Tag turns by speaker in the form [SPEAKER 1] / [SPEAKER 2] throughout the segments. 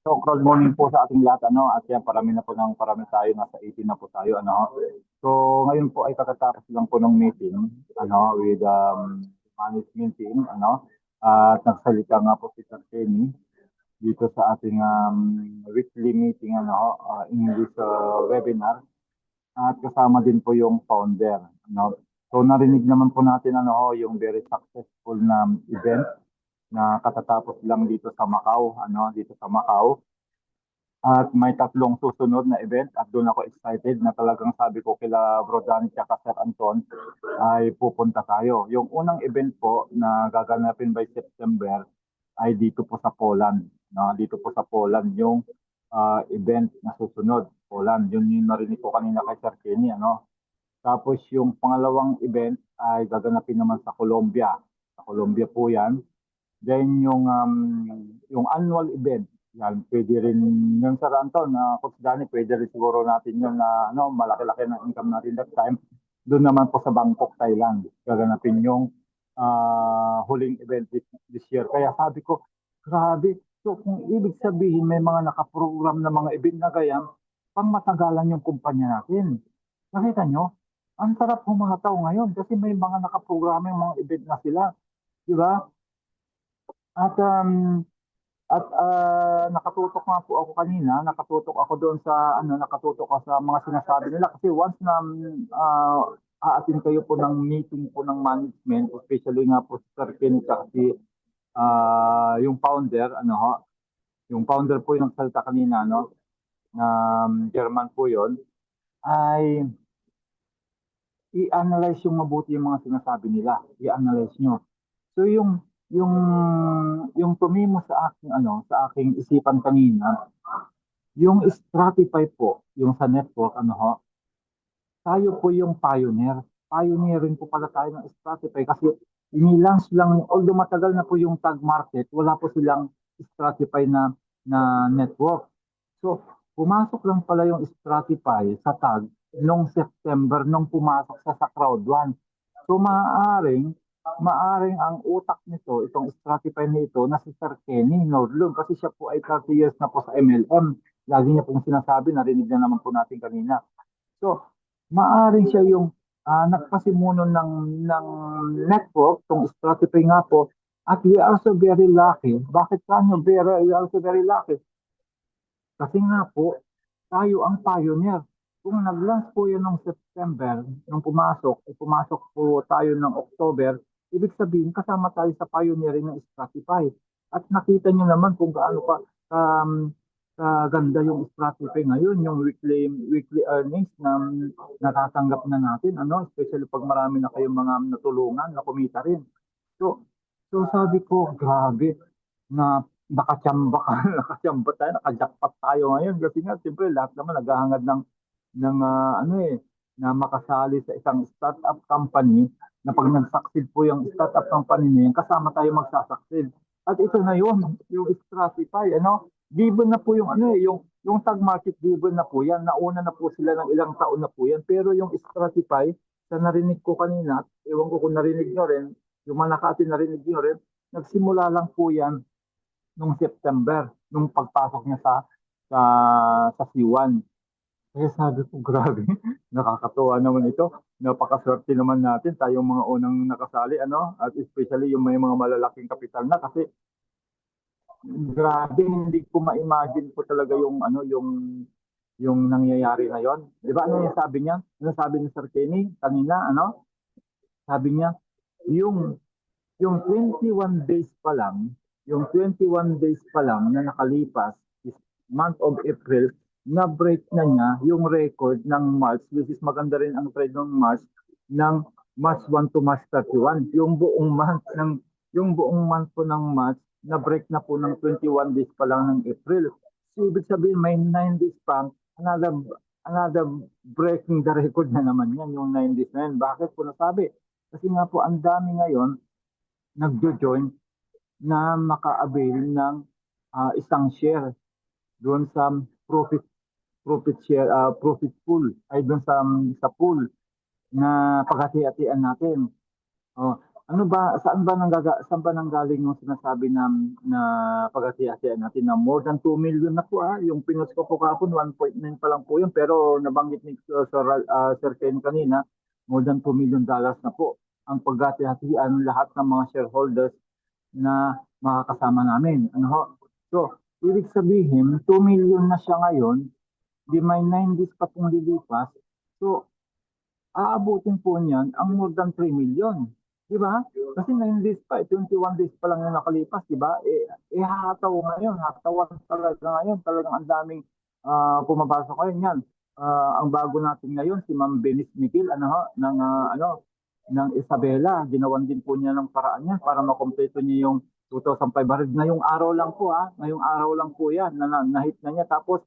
[SPEAKER 1] So, good morning po sa ating lahat, ano, at yan, parami tayo, nasa 18 na po tayo, ano. So, ngayon po ay kakatapos lang po ng meeting, ano, with management team, ano, at nagsalita nga po si Sir Kenny dito sa ating weekly meeting, ano, English webinar, at kasama din po yung founder, ano. So, narinig naman po natin, ano, yung very successful na event na katatapos lang dito sa Macau, ano, dito sa Macau. At may tatlong susunod na event at doon ako excited na talagang sabi ko kila Bro Danny at Sir Anton ay pupunta tayo. Yung unang event po na gaganapin by September ay dito po sa Poland. No? Dito po sa Poland yung event na susunod. Poland, yun yung narinig ko kanina kay Sir Kenny. Ano? Tapos yung pangalawang event ay gaganapin naman sa Colombia. Sa Colombia po yan. Then yung annual event, yan, pwede rin yung sa Ranton, na Coach Danny, pwede rin siguro natin yun na ano, malaki-laki na income natin that time. Doon naman po sa Bangkok, Thailand, gaganapin yung huling event this year. Kaya sabi ko, grabe. So kung ibig sabihin may mga nakaprogram na mga event na gayang, pang matagalan yung kumpanya natin. Nakita nyo? Ang sarap humataw ngayon kasi may mga nakaprogram yung mga event na sila. Di ba? At nakatutok nga po ako kanina, nakatutok ako doon sa ano, nakatutok ako sa mga sinasabi nila kasi once na aatin kayo po ng meeting po ng management, especially nga po si Sir Ken kasi yung founder, ano ho, yung founder po yung nagsalita kanina, no, na German po yon, ay i-analyze yung mabuti yung mga sinasabi nila, i-analyze nyo. So yung yung tumimo sa aking ano, sa aking isipan kanina, yung Stratify po, yung sa network ano ho, tayo po yung pioneer. Pioneering po pala tayo ng Stratify kasi inilaunch lang, although matagal na po yung tag market, wala po silang Stratify na network. So, pumasok lang pala yung Stratify sa tag nung September nung pumasok sa Crowd 1. So, maaring ang utak nito, itong Stratify nito, na si Sir Kenny Nordlund kasi siya po ay 30 years na po sa MLM. Lagi niya pong sinasabi, narinig na naman po natin kanina. So, maaring siya yung nagpasimuno ng network, itong Stratify nga po, at we are so very lucky. Bakit tayo we are so very lucky? Kasi nga po, tayo ang pioneer. Kung nag-launch po yun noong September, nung pumasok po tayo ng October, ibig sabihin kasama tayo sa pioneering ng Stratify. At nakita nyo naman kung gaano pa ganda yung Stratify ngayon, yung weekly earnings na natatanggap na natin, ano, especially pag marami na kayong mga natulungan na kumita rin. So, so sabi ko, grabe, na nakachamba ka, nakachamba tayo, nakajackpot tayo ngayon kasi nga siyempre lahat naman naghahangad ng ano na makasali sa isang startup company na pag nag-succeed po yung startup company na yun, kasama tayo magsasucceed. At ito na yun, yung Stratify, ano, given na po yung ano yung tag market given na po yan, nauna na po sila ng ilang taon na po yan, pero yung Stratify, sa narinig ko kanina, ewan ko kung narinig nyo rin, yung mga nakatin narinig nyo rin, nagsimula lang po yan nung September, nung pagpasok niya sa sa C1. Kaya sabi ko, grabe, nakakatuwa naman ito. Napakaswerte naman natin, tayong mga unang nakasali, ano, at especially yung may mga malalaking kapital na kasi grabe, hindi ko ma-imagine po talaga yung ano, yung nangyayari ngayon. Di ba ano yung sabi niya? Ano sabi ni Sir Kenny kanina, ano? Sabi niya, yung yung 21 days pa lang, yung 21 days pa lang na nakalipas is month of April, na-break na niya yung record ng March, which is maganda rin ang trade ng March, ng March 1 to March 31. Yung buong month po ng March, na-break na po ng 21 days pa lang ng April. So, ibig sabihin, may 9 days pa, another breaking the record na naman yan, yung 9 days na yan. Bakit po nasabi? Kasi nga po, ang dami ngayon, nagjo-join na maka-avail ng isang share doon sa profit profit share profit pool ay doon sa pool na paghati-hatian natin. Oh, Ano ba, saan ba nanggaling yung sinasabi na paghati-hatian natin na more than 2 million na po yung pinost ko po kahapon, 1.9 pa lang po yun, pero nabanggit ni Sir Ken kanina, more than $2 million na po ang paghati-hatian lahat ng mga shareholders na makakasama namin. Ano ho? So, ibig sabihin, 2 million na siya ngayon, di may 9 days pa pong lilipas. So, aabutin po niyan ang more than 3 million. Di ba? Kasi 9 days pa, 21 days pa lang yung nakalipas, di ba? Hataw ngayon, hatawan talaga ngayon. Talagang ang daming pumapasok ngayon yan. Ang bago natin ngayon, si Ma'am Benis Miguel, ano, ho, ng Isabela. Ginawan din po niya ng paraan yan para makompleto niya yung 2,500. Ngayong araw lang po, ngayong araw lang po yan, na-hit na niya. Tapos,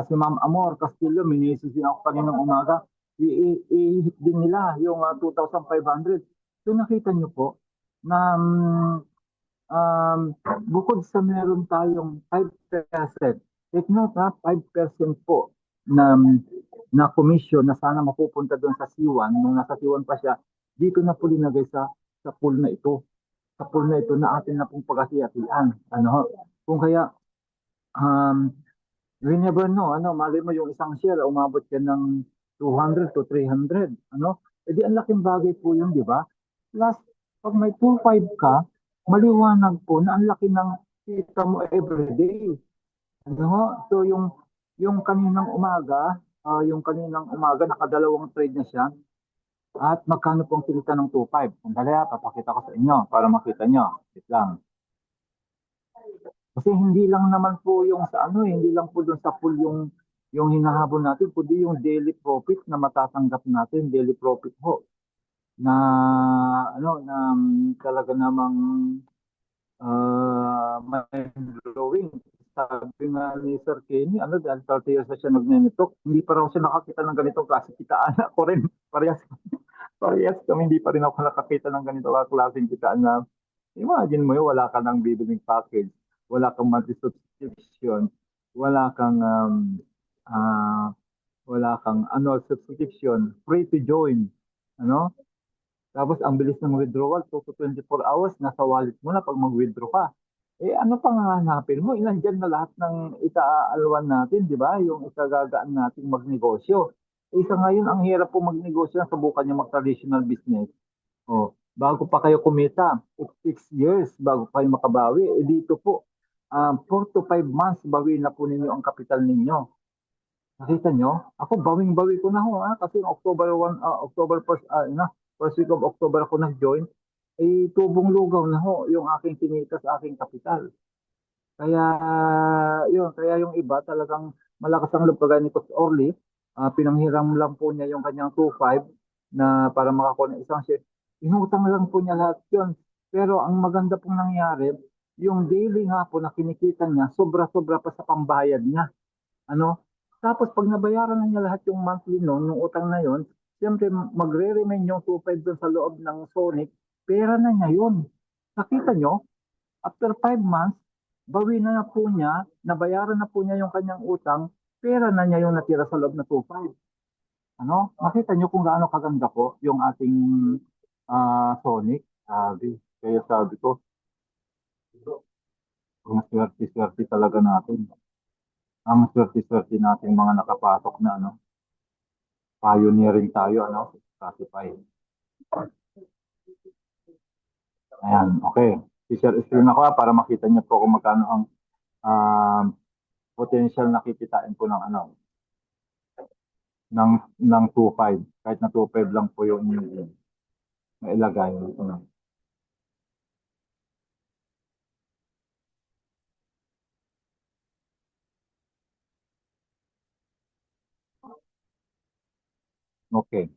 [SPEAKER 1] si Ma'am Amor Castillo, minisis din ako kaninang umaga i-hit din nila yung 2,500. So nakita nyo po na um, bukod sa meron tayong 5%, take note 5% po na commission na sana mapupunta doon sa C1, nung nasa C1 pa siya, dito na po linagay sa pool na ito. Sa pool na ito na atin na pong pagkasiyatian. Ano, kung kaya, um, we never know, mali mo yung isang share, umabot ka ng 200 to 300, E di ang laking bagay po yun, di ba? Plus, pag may 2.5 ka, maliwanag po na ang laki ng kita mo everyday. So yung kaninang umaga, nakadalawang trade na siya, at magkano pong kita ng 2.5? Sandali papakita ko sa inyo para makita nyo. Wait lang. Kasi hindi lang naman po yung sa hindi lang po doon sa pool yung hinahabol natin, kundi yung daily profit na matatanggap natin, daily profit ho na talaga namang mind-blowing. Sabi nga ni Sir Kenny, dahil 30 years na siya nagnenitok, hindi pa raw siya nakakita ng ganitong klase kitaan. Ako rin, parehas, parehas kami, hindi pa rin ako nakakita ng ganitong klaseng kitaan na imagine mo yun, wala ka ng bibiling package, wala kang monthly subscription, wala kang uh, wala kang annual subscription, free to join. Ano? Tapos ang bilis ng withdrawal, 2 to 24 hours, nasa wallet mo na pag mag-withdraw ka. Ano pang hanapin mo? Nandiyan na lahat ng itaalwan natin, di ba? Yung ikagagaan natin magnegosyo. Isa ngayon, ang hirap po magnegosyo, subukan niyo mag-traditional business. Bago pa kayo kumita, 6 years bago kayo makabawi. Dito po, 4 to 5 months, bawi na po ninyo ang kapital ninyo. Nakita nyo? Ako, bawing-bawi ko na ho, kasi October 1, October 1st, first week of October ako nag-join, tubong lugaw na ho yung aking kinita sa aking kapital. Kaya, kaya yung iba talagang malakas ang loob kagaya ni Coach Orly, pinanghiram lang po niya yung kanyang 2.5 na para makakuha ng isang share. Inutang lang po niya lahat yun. Pero ang maganda pong nangyari, yung daily nga po na kinikita niya, sobra-sobra pa sa pambayad niya. Tapos pag nabayaran na niya lahat yung monthly noon, yung utang na yon, siyempre magre-remain yung 2.5 doon sa loob ng Sonic, pera na niya yun. Nakita nyo, after 5 months, bawi na po niya, nabayaran na po niya yung kanyang utang, pera na niya yung natira sa loob na 2.5. Nakita nyo kung gaano kaganda po yung ating Sonic. Kaya sabi ko, ang swerte-swerte talaga natin. Ang swerte-swerte nating mga nakapasok na pioneering tayo, Spotify. Ayan, okay. I-share screen ako para makita niyo po kung magkano ang potential na kikitain po ng ng 2.5. Kahit na 2.5 lang po yung mailagay. Okay.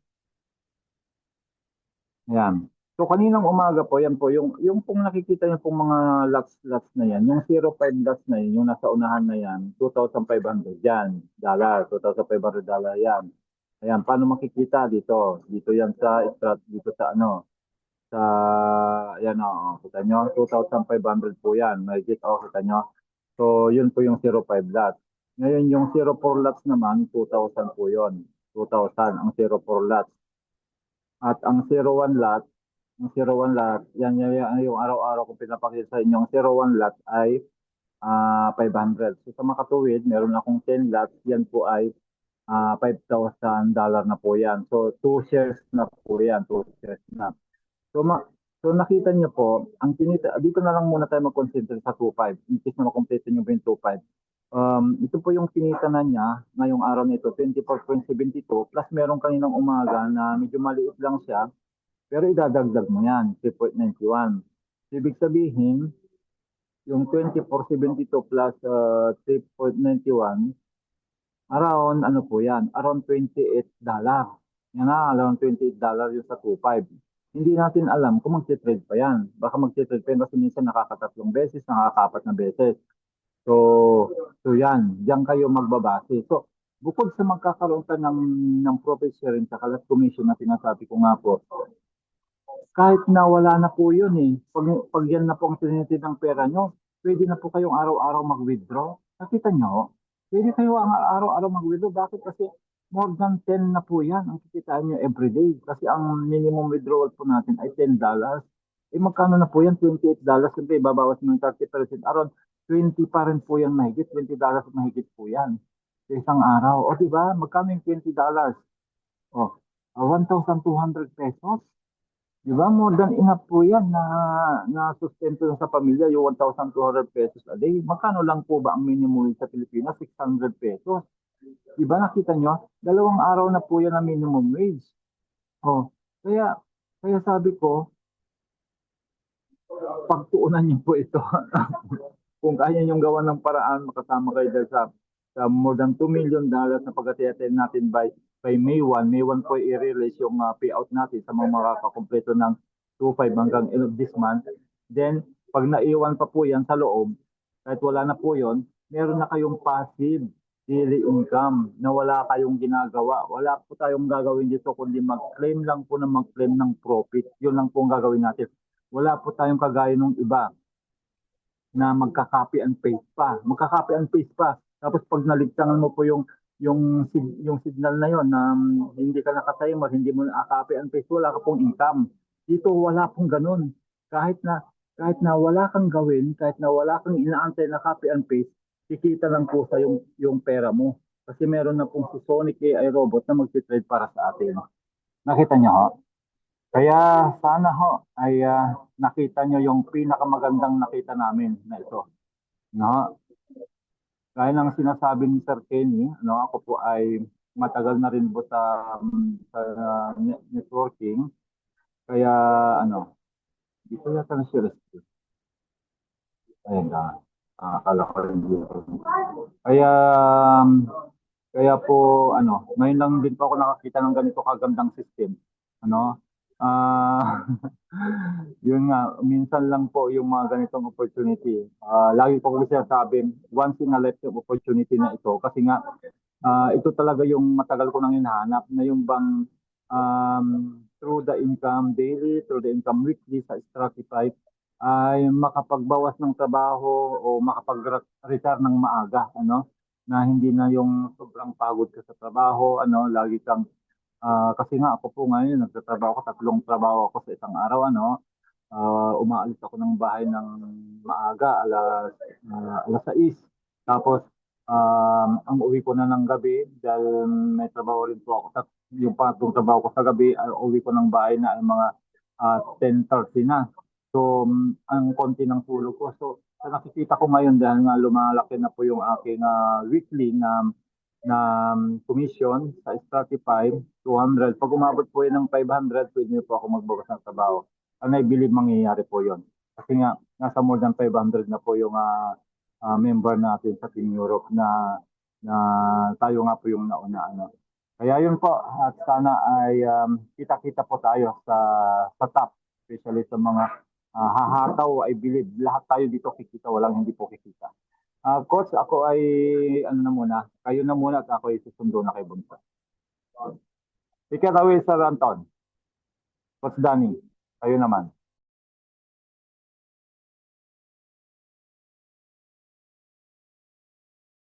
[SPEAKER 1] Ayan. So kaninang umaga po, yan po, yung pong nakikita niyo pong mga lots na yan, yung 0.5 lots na yan, yung nasa unahan na yan, 2,500 yan, $2,500 yan. Ayan, paano makikita dito? Dito yan dito sa, ayan kita nyo, 2,500 po yan, kita nyo. So yun po yung 0.5 lots. Ngayon yung 0.4 lots naman, 2,000 po yun, 2,000 ang 0.4 lots. At ang 0.1 lot, Yung 01 lot, yan yung araw-araw kong pinapakita sa inyo. Yung 01 lot ay 500. So sa makatuwid, meron akong 10 lots. Yan po ay $5,000 na po yan. So 2 shares na po yan. 2 shares na. So, so nakita niyo po, ang kinita, dito na lang muna tayo mag-concentrate sa 2.5 in case na makomplete niyo po yung 2.5. Ito po yung kinita na niya ngayong araw nito, 24.72 plus meron kaninang umaga na medyo maliit lang siya, pero idadagdag mo yan, 3.91. Ibig sabihin, yung 24.72 plus 3.91, around ano po yan, around $28. Yan na, around $28 yung sa 2.5. Hindi natin alam kung magte-trade pa yan. Baka magte-trade pa yan kasi minsan nakakatatlong beses, nakakaapat na beses. So, so yan, diyan kayo magbabase. So, bukod sa magkakaroon ka ng profit sharing sa kalat commission na sinasabi ko nga po, kahit na wala na po yun eh. Pag yan na po ang trinity ng pera nyo, pwede na po kayong araw-araw mag-withdraw. Nakita nyo, pwede kayo ang araw-araw mag-withdraw. Bakit? Kasi more than 10 na po yan ang kikitain nyo everyday. Kasi ang minimum withdrawal po natin ay $10. Eh magkano na po yan? $28. Siyempre, babawas mo yung 30%. Around 20 pa rin po yan mahigit. $20 mahigit po yan sa isang araw. O diba? Magkano yung $20? O, 1,200 pesos. Di ba? More than enough po yan na sustento sa pamilya, yung 1,200 pesos a day. Magkano lang po ba ang minimum wage sa Pilipinas? 600 pesos. Di ba nakita nyo? Dalawang araw na po yan ang minimum wage. Oh, kaya, kaya sabi ko, pagtuunan niyo po ito. Kung kaya niyong gawa ng paraan, makasama kayo dahil sa more than $2 million na pag-attend natin by May 1. May 1 po i-release yung payout natin sa mga makakakompleto ng 2.5 hanggang end of this month. Then, pag naiwan pa po yan sa loob, kahit wala na po yon, meron na kayong passive daily income na wala kayong ginagawa. Wala po tayong gagawin dito kundi mag-claim lang po na mag-claim ng profit. Yun lang po ang gagawin natin. Wala po tayong kagaya ng iba na magka-copy and paste pa. Magka-copy and paste pa. Tapos pag naligtangan mo po yung signal na yon na hindi ka nakatimer, hindi mo na-copy and paste, wala ka pong income. Dito wala pong ganun. Kahit na wala kang gawin, kahit na wala kang inaantay na copy and paste, kikita lang po sa yung pera mo. Kasi meron na pong si Sonic AI robot na mag-trade para sa atin. Nakita niyo ho? Kaya sana ho ay nakita nyo yung pinakamagandang nakita namin na ito. No? Gaya ng sinasabi ni Sir Kenny, no, ako po ay matagal na rin po sa networking. Kaya ano, dito yata na siya. Ayun na. Akala ko rin dito. Kaya kaya po ngayon lang din po ako nakakita ng ganito kagandang system. Ano? Ah, yun nga, minsan lang po yung mga ganitong opportunity. Lagi po ko sinasabi, once in a lifetime opportunity na ito. Kasi nga, ito talaga yung matagal ko nang hinahanap na yung bang through the income daily, through the income weekly sa Stratify, ay makapagbawas ng trabaho o makapag-retire ng maaga, na hindi na yung sobrang pagod ka sa trabaho, lagi kang kasi nga ako po ngayon, nagtatrabaho ako, 3 trabaho ako sa isang araw, umaalis ako ng bahay ng maaga, alas 6. Tapos, ang uwi ko na ng gabi, dahil may trabaho rin po ako. Yung patong trabaho ko sa gabi, uwi ko ng bahay na ay mga 10:30 na. So, ang konti ng tulog ko. So, sa nakikita ko ngayon, dahil nga lumalaki na po yung aking weekly na commission sa Stratify, 200. Pag umabot po yun ng 500, pwede niyo po ako magbawas ng trabaho. Ang I believe mangyayari po yon. Kasi nga, nasa more than 500 na po yung member natin sa Team Europe na tayo nga po yung nauna. Kaya yun po, at sana ay kita-kita po tayo sa top, especially sa mga hahataw, I believe. Lahat tayo dito kikita, walang hindi po kikita. Coach, ako ay na muna. Kayo na muna at ako ay susundo na kay Bunso. Take it away, Sir Anton. Coach Danny, kayo naman.